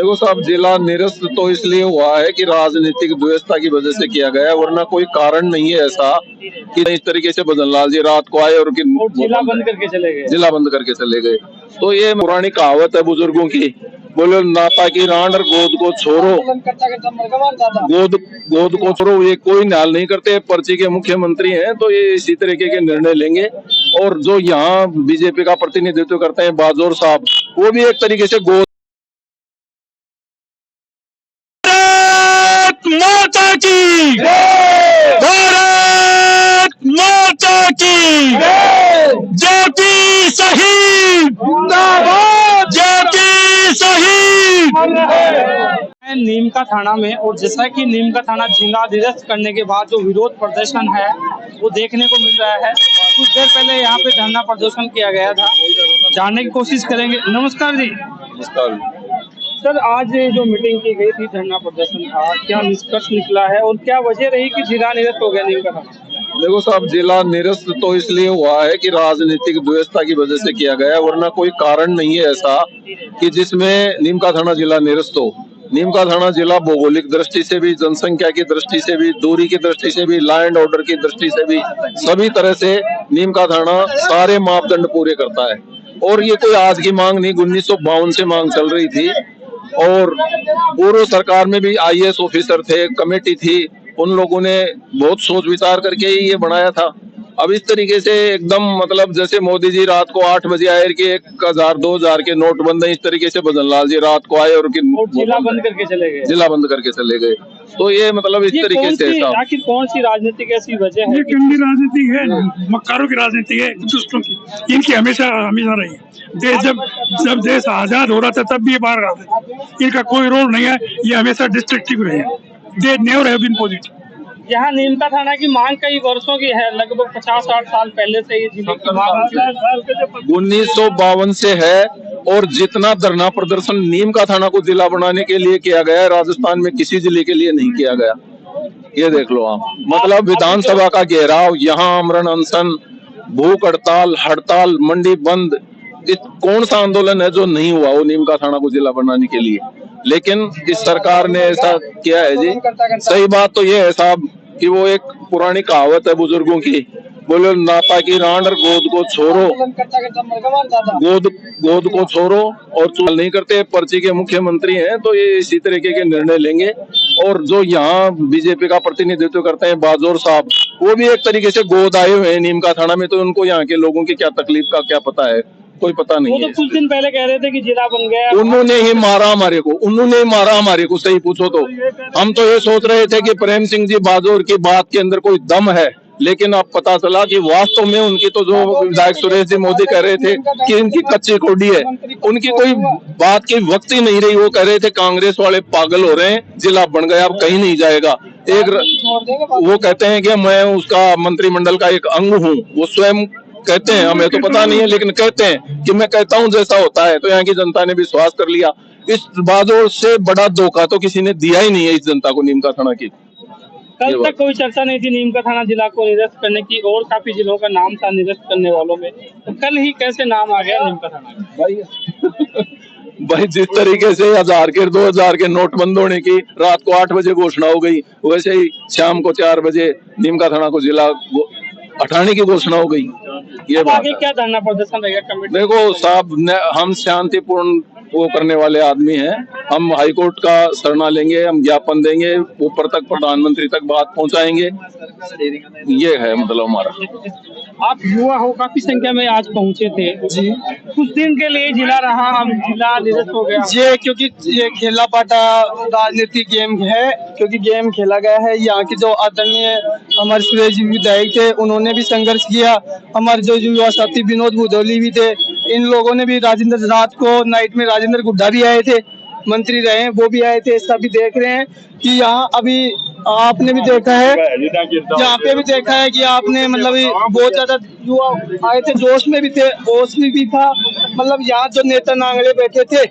देखो साहब, जिला निरस्त तो इसलिए हुआ है कि राजनीतिक द्वेषता की वजह से किया गया है, वरना कोई कारण नहीं है ऐसा कि इस तरीके से बदन लाल जी रात को आए और जिला बंद करके चले गए। जिला बंद करके चले गए। तो ये पुरानी कहावत है बुजुर्गों की, बोलो नाता की रांड और गोद को छोड़ो, गोद को छोड़ो। ये कोई न्याल नहीं करते, पर्ची के मुख्यमंत्री हैं तो ये इसी तरीके के निर्णय लेंगे। और जो यहाँ बीजेपी का प्रतिनिधित्व करते हैं बाजोर साहब, वो भी एक तरीके से गोद माता की भारत माता की ज्योति शहीद जिंदाबाद, ज्योति शहीद। नीम का थाना में, और जैसा कि नीम का थाना जिला निरस्त करने के बाद जो विरोध प्रदर्शन है वो देखने को मिल रहा है। कुछ देर पहले यहाँ पे धरना प्रदर्शन किया गया था, जानने की कोशिश करेंगे। नमस्कार जी। नमस्कार सर, आज जो मीटिंग की गई थी, धरना प्रदर्शन था, क्या निष्कर्ष निकला है और क्या वजह रही कि जिला निरस्त हो गया नीम का थाना? देखो साहब, जिला निरस्त तो इसलिए हुआ है कि राजनीतिक द्वेषता की वजह से किया गया है, वरना कोई कारण नहीं है ऐसा कि जिसमें नीम का थाना जिला निरस्त हो। नीम का थाना जिला भौगोलिक दृष्टि से भी, जनसंख्या की दृष्टि से भी, दूरी की दृष्टि से भी, लॉ एंड ऑर्डर की दृष्टि से भी, सभी तरह से नीम का थाना सारे मापदंड पूरे करता है। और ये कोई आज की मांग नहीं, 1952 से मांग चल रही थी। और पूर्व सरकार में भी IAS ऑफिसर थे, कमेटी थी, उन लोगों ने बहुत सोच विचार करके ही ये बनाया था। अब इस तरीके से एकदम मतलब जैसे मोदी जी रात को 8 बजे आए कि 1000 2000 के नोट बंद है, इस तरीके से बदन लाल जी रात को आए और जिला बंद करके चले गए। जिला बंद करके चले गए। तो ये मतलब इस तरीके से आखिर कौन सी राजनीतिक ऐसी वजह है? ये गंदी राजनीति है, मक्कारों की राजनीति है, दुष्टों की। इनकी हमेशा हमेशा रही है। देश जब देश आजाद हो रहा था तब भी ये बाहर आते थे। इनका कोई रोल नहीं है, ये हमेशा डिस्ट्रक्टिव रहे हैं। They never have been positive. यहाँ नीम का थाना की मांग कई वर्षों की है, लगभग 50-60 साल पहले से ये जिले की मांग 1952 से है। और जितना धरना प्रदर्शन नीम का थाना को जिला बनाने के लिए किया गया है, राजस्थान में किसी जिले के लिए नहीं किया गया। ये देख लो आप, मतलब विधानसभा का घेराव, यहाँ आमरण अनशन, भूख हड़ताल, हड़ताल, मंडी बंद, कौन सा आंदोलन है जो नहीं हुआ वो नीम का थाना को जिला बनाने के लिए। लेकिन इस सरकार ने ऐसा किया है जी। सही बात तो ये है साहब कि वो एक पुरानी कहावत है बुजुर्गों की, बोलो नाता की रांड और गोद को छोड़ो, गोद को छोड़ो। और चुनाव नहीं करते, पर्ची के मुख्यमंत्री हैं तो ये इसी तरीके के निर्णय लेंगे। और जो यहाँ बीजेपी का प्रतिनिधित्व करते हैं बाजोर साहब, वो भी एक तरीके से गोद आए हुए हैं नीम का थाना में, तो उनको यहाँ के लोगों की क्या तकलीफ का क्या पता है, कोई पता नहीं। वो तो कुछ दिन पहले कह रहे थे कि जिला बन गया। उन्होंने ही मारा हमारे को, उन्होंने ही मारा हमारे को। सही पूछो तो हम तो ये सोच रहे थे कि प्रेम सिंह जी बाजोर की बात के अंदर कोई दम है, लेकिन अब पता चला कि वास्तव में उनकी तो जो विधायक सुरेश जी मोदी कह रहे थे कि इनकी कच्ची कोडी है, उनकी कोई बात की वक्त ही नहीं रही। वो कह रहे थे कांग्रेस वाले पागल हो रहे हैं, जिला बन गया अब कहीं नहीं जाएगा। वो कहते हैं कि मैं उसका मंत्रिमंडल का एक अंग हूँ, वो स्वयं कहते हैं, हमें तो पता नहीं है, लेकिन कहते हैं कि मैं कहता हूं जैसा होता है। तो यहाँ की जनता ने विश्वास कर लिया। इस बाजोर से बड़ा धोखा तो किसी ने दिया ही नहीं है इस जनता को नीम का थाना की। कल तक कोई चर्चा नहीं थी नीम का थाना जिला को निरस्त करने की, और काफी जिलों का नाम था निरस्त करने वालों में, तो कल ही कैसे नाम आ गया नीम का थाना? भाई जिस तरीके से 1000 के 2000 के नोट बंद होने की रात को 8 बजे घोषणा हो गई, वैसे ही शाम को 4 बजे नीम का थाना को जिला हटाने की घोषणा हो गई। ये आगे क्या धरना प्रदर्शन रहेगा कमेटी? देखो साहब, हम शांतिपूर्ण वो करने वाले आदमी हैं। हम हाईकोर्ट का शरणा लेंगे, हम ज्ञापन देंगे, ऊपर तक प्रधानमंत्री तक बात पहुंचाएंगे। ये है मतलब हमारा। आप युवा हो, काफी संख्या में आज पहुंचे थे जी। कुछ दिन के लिए जिला रहा, अब जिला निरस्त हो गया ये, क्योंकि ये खेला पाटा राजनीतिक गेम है, क्योंकि गेम खेला गया है। यहाँ के जो आदरणीय हमारे सुरेश जी विधायक थे, उन्होंने भी संघर्ष किया। हमारे जो युवा साथी विनोद भुजोली भी थे, इन लोगों ने भी, राजेंद्र रात को नाइट में राजेंद्र गुड्डा भी आए थे, मंत्री रहे, वो भी आए थे। सभी देख रहे हैं कि यहाँ अभी आपने भी देखा है, यहाँ पे भी देखा है कि आपने मतलब बहुत ज्यादा युवा आए थे, जोश में भी थे, होश में भी था। मतलब यहाँ जो नेता नांगड़े बैठे थे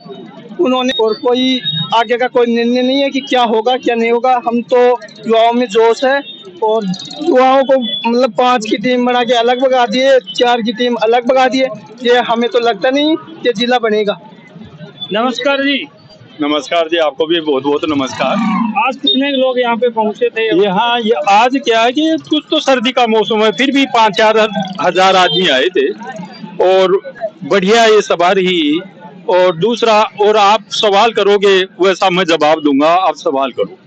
उन्होंने, और कोई आगे का कोई निर्णय नहीं है कि क्या होगा क्या नहीं होगा। हम तो युवाओं में जोश है, और युवाओं को मतलब 5 की टीम बना के अलग भगा दिए, 4 की टीम अलग भगा दिए। ये हमें तो लगता नहीं कि जिला बनेगा। नमस्कार जी। नमस्कार जी, आपको भी बहुत बहुत नमस्कार। आज कितने लोग यहाँ पे पहुंचे थे? यहाँ ये आज क्या है कि कुछ तो सर्दी का मौसम है, फिर भी 5-4 हजार आदमी आए थे और बढ़िया ये सवारी। और दूसरा, और आप सवाल करोगे वैसा मैं जवाब दूंगा, आप सवाल करो।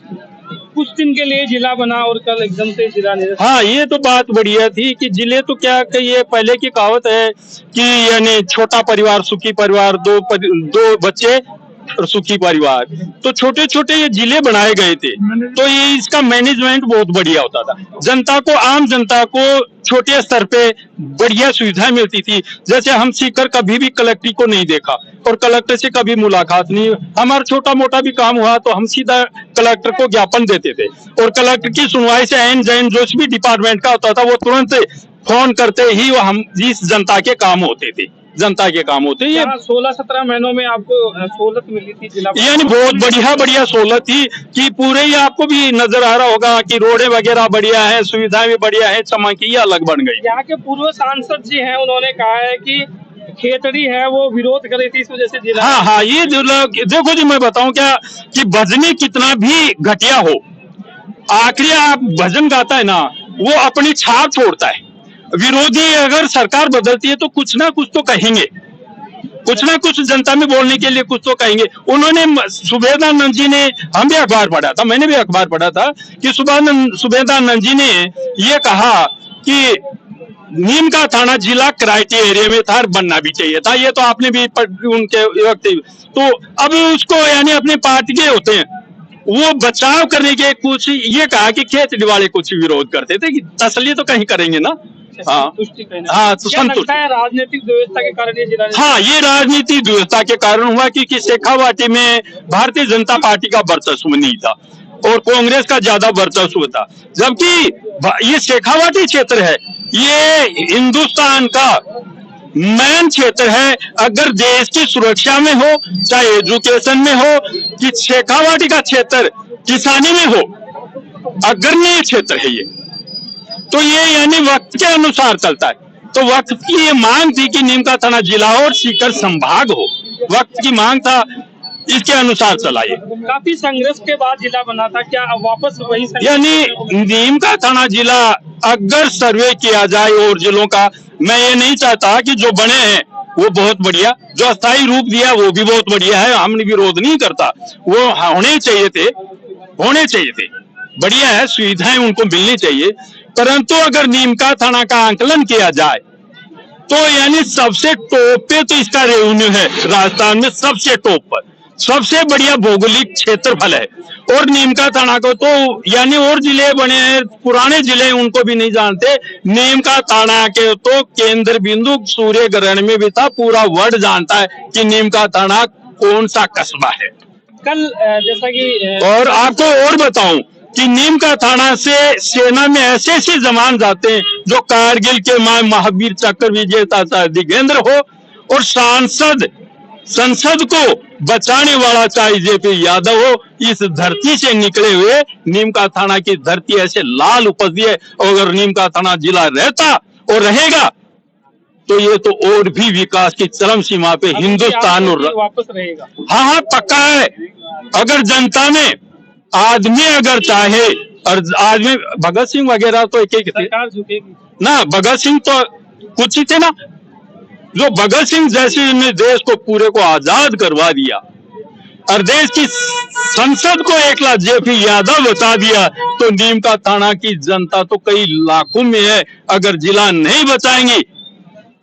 कुछ दिन के लिए जिला बना और कल एकदम से जिला निरस्त। हाँ, ये तो बात बढ़िया थी कि जिले तो क्या कि ये पहले की कहावत है कि यानी छोटा परिवार सुखी परिवार, दो बच्चे और सुखी परिवार। तो छोटे छोटे ये जिले बनाए गए थे, तो ये इसका मैनेजमेंट बहुत बढ़िया होता था। जनता को, आम जनता को छोटे स्तर पे बढ़िया सुविधाएं मिलती थी। जैसे हम सीकर कभी भी कलेक्टर को नहीं देखा और कलेक्टर से कभी मुलाकात नहीं। हमारा छोटा मोटा भी काम हुआ तो हम सीधा कलेक्टर को ज्ञापन देते थे और कलेक्टर की सुनवाई से एन जैन जो भी डिपार्टमेंट का होता था वो तुरंत फोन करते ही वो हम जिस जनता के काम होते थे, जनता के काम होते। ये 16-17 महीनों में आपको सहूलत मिली थी जिला, यानी बहुत बढ़िया सहूलत थी कि पूरे ही आपको भी नजर आ रहा होगा कि रोडें वगैरह बढ़िया है, सुविधाएं भी बढ़िया है, चमकिया अलग बन गई। यहाँ के पूर्व सांसद जी हैं, उन्होंने कहा है कि खेतड़ी है वो विरोध कर रही थी, इस वजह से जिला। हाँ, ये जो लोग देखो जी, मैं बताऊं क्या कि भजनी कितना भी घटिया हो, आखिरी आप भजन गाता है ना, वो अपनी छाप छोड़ता है। विरोधी अगर सरकार बदलती है तो कुछ ना कुछ तो कहेंगे, कुछ ना कुछ जनता में बोलने के लिए कुछ तो कहेंगे। उन्होंने सुबेदानंद जी ने, हम भी अखबार पढ़ा था, मैंने भी अखबार पढ़ा था कि सुबेदानंद जी ने ये कहा कि नीम का थाना जिला क्राइटेरिया एरिया में था, बनना भी चाहिए था। ये तो आपने भी उनके वक्त। तो अब उसको यानी अपनी पार्टी के होते हैं, वो बचाव करने के कुछ ये कहा कि खेत वाले कुछ विरोध करते थे कि तसल्ली तो कहीं करेंगे ना। हाँ, तो संतुष्ट है। राजनीतिक व्यवस्था के कारण ये जिला। हाँ, ये राजनीतिक व्यवस्था के कारण हुआ क्योंकि शेखावाटी में भारतीय जनता पार्टी का वर्चस्व नहीं था और कांग्रेस का ज्यादा वर्चस्व था। जबकि ये शेखावाटी क्षेत्र है, ये हिंदुस्तान का मेन क्षेत्र है। अगर देश की सुरक्षा में हो, चाहे एजुकेशन में हो, कि शेखावाटी का क्षेत्र किसानी में हो, अग्रणी क्षेत्र है ये। तो ये यानी वक्त के अनुसार चलता है। तो वक्त की ये मांग थी कि नीम का थाना जिला और सीकर संभाग हो, वक्त की मांग था, इसके अनुसार चला ये। काफी संघर्ष के बाद जिला बना था, क्या अब वापस वही यानी नीम का थाना जिला अगर सर्वे किया जाए और जिलों का, मैं ये नहीं चाहता कि जो बने हैं वो बहुत बढ़िया, जो अस्थायी रूप दिया वो भी बहुत बढ़िया है, हमने विरोध नहीं करता, वो होने चाहिए थे, बढ़िया है, सुविधाएं उनको मिलनी चाहिए। परंतु अगर नीम का थाना का आंकलन किया जाए तो यानी सबसे टॉप पे तो इसका रेवेन्यू है, राजस्थान में सबसे टॉप पर, सबसे बढ़िया भौगोलिक क्षेत्रफल है। और नीम का थाना को तो यानी और जिले बने हैं, पुराने जिले उनको भी नहीं जानते। नीम का थाना के तो केंद्र बिंदु सूर्य ग्रहण में भी था, पूरा वर्ल्ड जानता है कि नीम का थाना कौन सा कस्बा है। कल जैसा कि और आपको और बताऊं कि नीम का थाना से सेना में ऐसे जवान जाते हैं जो कारगिल के महावीर चक्र विजेता चाहे दिगेंद्र हो, और संसद को बचाने वाला चाहे जेपी यादव हो, इस धरती से निकले हुए नीम का थाना की धरती ऐसे लाल उपजी है। और अगर नीम का थाना जिला रहता और रहेगा तो ये तो और भी विकास की चरम सीमा पे हिंदुस्तान और वापस रहेगा। हाँ, पक्का है। अगर जनता में आदमी अगर चाहे, और आदमी भगत सिंह वगैरह तो एक सरकार झुकेगी ना, भगत सिंह तो कुछ ही थे ना, जो भगत सिंह जैसे ने देश को पूरे को आजाद करवा दिया और देश की संसद को एकला जेपी यादव बता दिया, तो नीम का थाना की जनता तो कई लाखों में है। अगर जिला नहीं बचाएंगे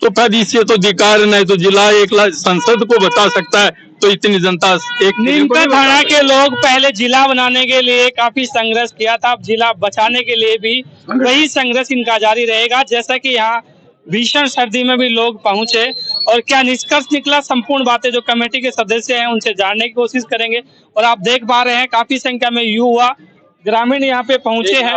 तो फिर इससे तो धिक्कार, नहीं तो जिला एकला संसद को बता सकता है, तो इतनी जनता एक नीम का थाना के लोग पहले जिला बनाने के लिए काफी संघर्ष किया था, अब जिला बचाने के लिए भी वही संघर्ष इनका जारी रहेगा। जैसा कि यहाँ भीषण सर्दी में भी लोग पहुंचे और क्या निष्कर्ष निकला, संपूर्ण बातें जो कमेटी के सदस्य हैं उनसे जानने की कोशिश करेंगे। और आप देख पा रहे हैं काफी संख्या में युवा ग्रामीण यहाँ पे पहुंचे हैं।